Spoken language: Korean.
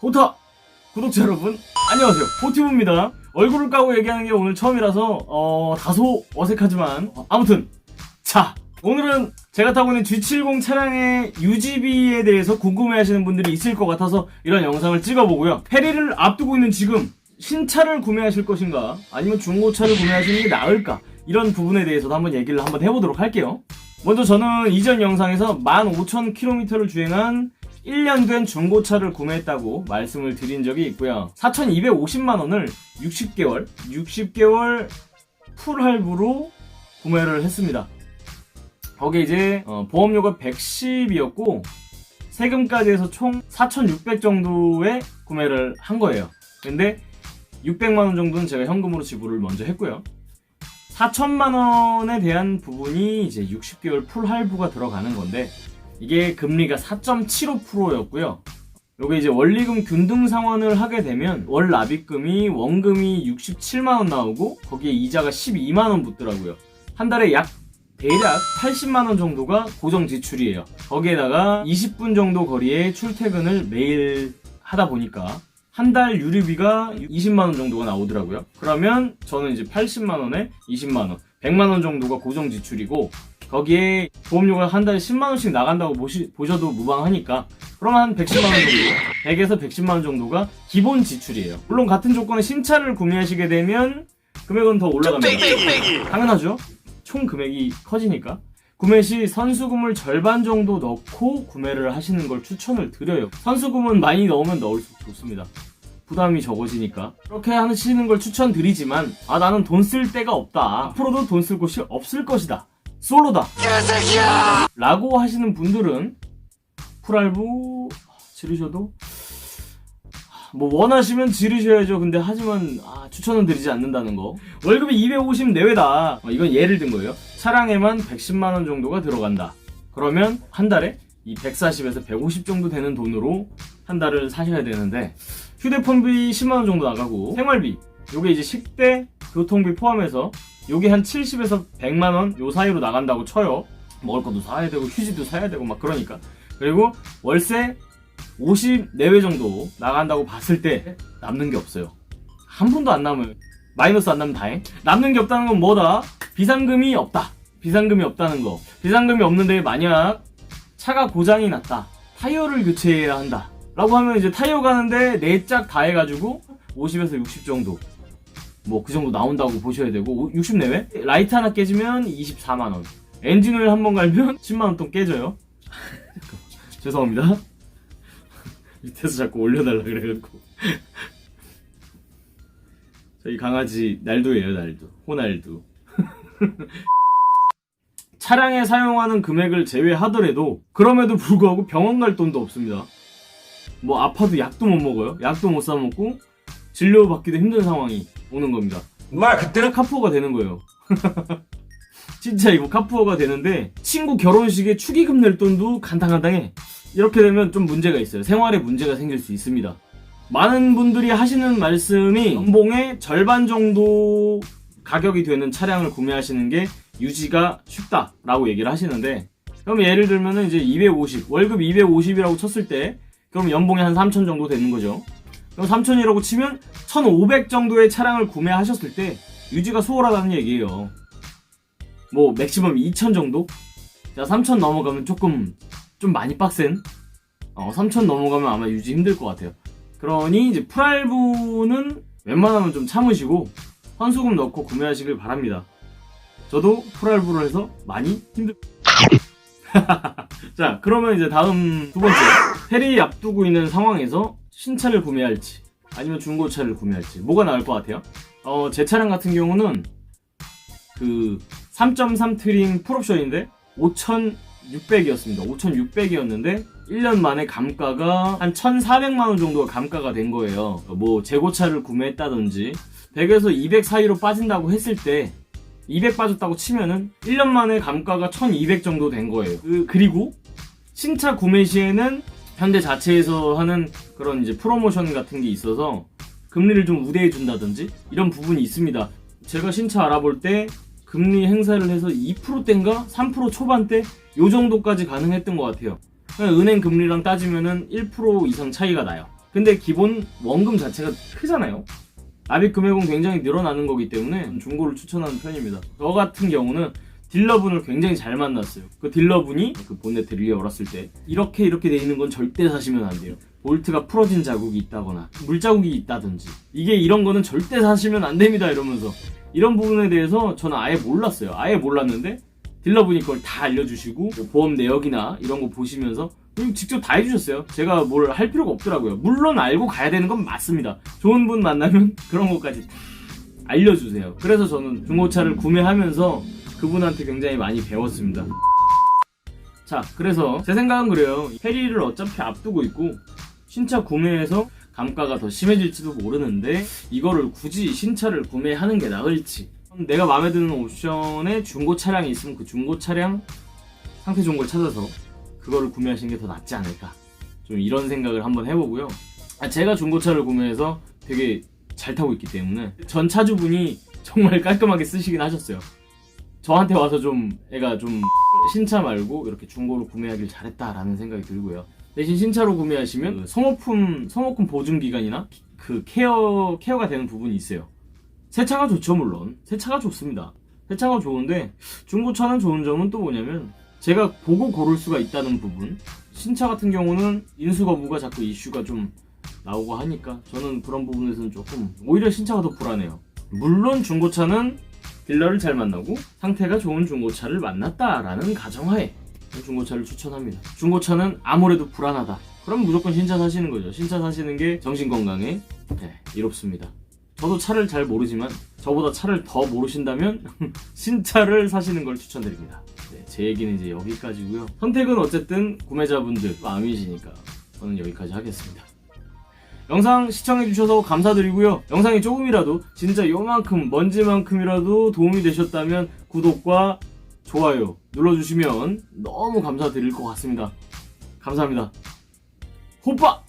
포타 구독자 여러분 안녕하세요, 포티브입니다. 얼굴을 까고 얘기하는 게 오늘 처음이라서 다소 어색하지만 아무튼 자, 오늘은 제가 타고 있는 G70 차량의 유지비에 대해서 궁금해하시는 분들이 있을 것 같아서 이런 영상을 찍어보고요. 페리를 앞두고 있는 지금 신차를 구매하실 것인가 아니면 중고차를 구매하시는 게 나을까, 이런 부분에 대해서도 한번 얘기를 한번 해보도록 할게요. 먼저 저는 이전 영상에서 15,000km를 주행한 1년 된 중고차를 구매했다고 말씀을 드린 적이 있고요. 4,250만원을 60개월 풀 할부로 구매를 했습니다. 거기에 이제 보험료가 110이었고 세금까지 해서 총 4,600 정도에 구매를 한 거예요. 근데 600만원 정도는 제가 현금으로 지불을 먼저 했고요. 4,000만원에 대한 부분이 이제 60개월 풀 할부가 들어가는 건데, 이게 금리가 4.75%였고요. 요게 이제 원리금 균등 상환을 하게 되면 월 납입금이 원금이 67만원 나오고 거기에 이자가 12만원 붙더라고요. 한 달에 대략 80만원 정도가 고정 지출이에요. 거기에다가 20분 정도 거리에 출퇴근을 매일 하다 보니까 한 달 유류비가 20만원 정도가 나오더라고요. 그러면 저는 이제 80만원에 20만원, 100만원 정도가 고정 지출이고, 거기에 보험료가 한 달에 10만원씩 나간다고 보셔도 무방하니까, 그러면 한 110만원 정도, 100에서 110만원 정도가 기본 지출이에요. 물론 같은 조건의 신차를 구매하시게 되면 금액은 더 올라갑니다. 당연하죠. 총 금액이 커지니까. 구매 시 선수금을 절반 정도 넣고 구매를 하시는 걸 추천을 드려요. 선수금은 많이 넣으면 넣을수록 좋습니다. 부담이 적어지니까. 그렇게 하시는 걸 추천드리지만, 나는 돈 쓸 데가 없다, 앞으로도 돈 쓸 곳이 없을 것이다, 솔로다 라고 하시는 분들은 풀할부 지르셔도 원하시면 지르셔야죠. 근데 하지만 추천은 드리지 않는다는 거. 월급이 250 내외다, 이건 예를 든 거예요. 차량에만 110만원 정도가 들어간다. 그러면 한 달에 이 140에서 150 정도 되는 돈으로 한 달을 사셔야 되는데, 휴대폰비 10만원 정도 나가고 생활비, 요게 이제 식대, 교통비 포함해서 요게 한 70에서 100만원 요 사이로 나간다고 쳐요. 먹을 것도 사야 되고 휴지도 사야 되고 막 그러니까. 그리고 월세 50 내외 정도 나간다고 봤을 때 남는 게 없어요. 한 푼도 안 남아요. 마이너스 안 나면 다행. 남는 게 없다는 건 뭐다? 비상금이 없다. 비상금이 없다는 거. 비상금이 없는데 만약 차가 고장이 났다, 타이어를 교체해야 한다 라고 하면 이제 타이어 가는데 4짝 다 해가지고 50에서 60 정도, 그 정도 나온다고 보셔야 되고, 60 내외? 라이트 하나 깨지면 24만원, 엔진오일 한번 갈면 10만원 돈 깨져요. 죄송합니다. 밑에서 자꾸 올려달라 그래가지고. 저희 강아지 날도예요, 날도. 호날두. 차량에 사용하는 금액을 제외하더라도 그럼에도 불구하고 병원 갈 돈도 없습니다. 아파도 약도 못 먹어요. 약도 못 사 먹고 진료받기도 힘든 상황이 오는 겁니다. 그때는 카푸어가 되는 거예요. 진짜 이거 카푸어가 되는데, 친구 결혼식에 축의금 낼 돈도 간당간당해. 이렇게 되면 좀 문제가 있어요. 생활에 문제가 생길 수 있습니다. 많은 분들이 하시는 말씀이 연봉의 절반 정도 가격이 되는 차량을 구매하시는 게 유지가 쉽다라고 얘기를 하시는데, 그럼 예를 들면은 이제 250, 월급 250이라고 쳤을 때 그럼 연봉이 한 3,000 정도 되는 거죠. 그럼 3,000이라고 치면 1,500 정도의 차량을 구매하셨을 때 유지가 수월하다는 얘기예요. 맥시멈 2,000 정도? 자, 3,000 넘어가면 좀 많이 빡센, 3,000 넘어가면 아마 유지 힘들 것 같아요. 그러니 이제 풀할부는 웬만하면 좀 참으시고 선수금 넣고 구매하시길 바랍니다. 저도 풀할부를 해서 많이 자, 그러면 이제 다음 두 번째, 페리 앞두고 있는 상황에서 신차를 구매할지 아니면 중고차를 구매할지 뭐가 나을 것 같아요? 제 차량 같은 경우는 그 3.3 트림 풀옵션인데 5,600이었습니다. 5,600이었는데 1년 만에 감가가 한 1,400만원 정도가 감가가 된 거예요. 재고차를 구매했다든지 100에서 200 사이로 빠진다고 했을 때 200 빠졌다고 치면은 1년 만에 감가가 1,200 정도 된 거예요. 그리고 신차 구매 시에는 현대 자체에서 하는 그런 이제 프로모션 같은 게 있어서 금리를 좀 우대해 준다든지 이런 부분이 있습니다. 제가 신차 알아볼 때 금리 행사를 해서 2%대인가 3% 초반대 요 정도까지 가능했던 것 같아요. 은행 금리랑 따지면은 1% 이상 차이가 나요. 근데 기본 원금 자체가 크잖아요. 납입 금액은 굉장히 늘어나는 거기 때문에 중고를 추천하는 편입니다. 저 같은 경우는 딜러분을 굉장히 잘 만났어요. 그 딜러분이 그 본네트를 열었을 때 이렇게 돼 있는 건 절대 사시면 안 돼요. 볼트가 풀어진 자국이 있다거나 물자국이 있다든지 이게 이런 거는 절대 사시면 안 됩니다 이러면서 이런 부분에 대해서 저는 아예 몰랐어요. 아예 몰랐는데 딜러분이 그걸 다 알려주시고 뭐 보험 내역이나 이런 거 보시면서 직접 다 해주셨어요. 제가 뭘 할 필요가 없더라고요. 물론 알고 가야 되는 건 맞습니다. 좋은 분 만나면 그런 것까지 다 알려주세요. 그래서 저는 중고차를 구매하면서 그분한테 굉장히 많이 배웠습니다. 자, 그래서 제 생각은 그래요. 페리를 어차피 앞두고 있고 신차 구매해서 감가가 더 심해질지도 모르는데 이거를 굳이 신차를 구매하는 게 나을지, 내가 마음에 드는 옵션에 중고 차량이 있으면 그 중고 차량 상태 좋은 걸 찾아서 그거를 구매하시는 게 더 낫지 않을까, 좀 이런 생각을 한번 해보고요. 제가 중고차를 구매해서 되게 잘 타고 있기 때문에 전 차주분이 정말 깔끔하게 쓰시긴 하셨어요. 저한테 와서 좀 애가 좀 신차 말고 이렇게 중고로 구매하길 잘했다라는 생각이 들고요. 대신 신차로 구매하시면 그 소모품 보증 기간이나 그 케어가 되는 부분이 있어요. 새 차가 좋죠. 물론 새 차가 좋습니다. 새 차가 좋은데 중고차는 좋은 점은 또 뭐냐면 제가 보고 고를 수가 있다는 부분. 신차 같은 경우는 인수 거부가 자꾸 이슈가 좀 나오고 하니까 저는 그런 부분에서는 조금 오히려 신차가 더 불안해요. 물론 중고차는 딜러를 잘 만나고 상태가 좋은 중고차를 만났다라는 가정하에 중고차를 추천합니다. 중고차는 아무래도 불안하다. 그럼 무조건 신차 사시는 거죠. 신차 사시는 게 정신건강에 이롭습니다. 저도 차를 잘 모르지만 저보다 차를 더 모르신다면 신차를 사시는 걸 추천드립니다. 제 얘기는 이제 여기까지고요. 선택은 어쨌든 구매자분들 마음이시니까 저는 여기까지 하겠습니다. 영상 시청해주셔서 감사드리고요. 영상이 조금이라도 진짜 요만큼 먼지만큼이라도 도움이 되셨다면 구독과 좋아요 눌러주시면 너무 감사드릴 것 같습니다. 감사합니다. 호빠!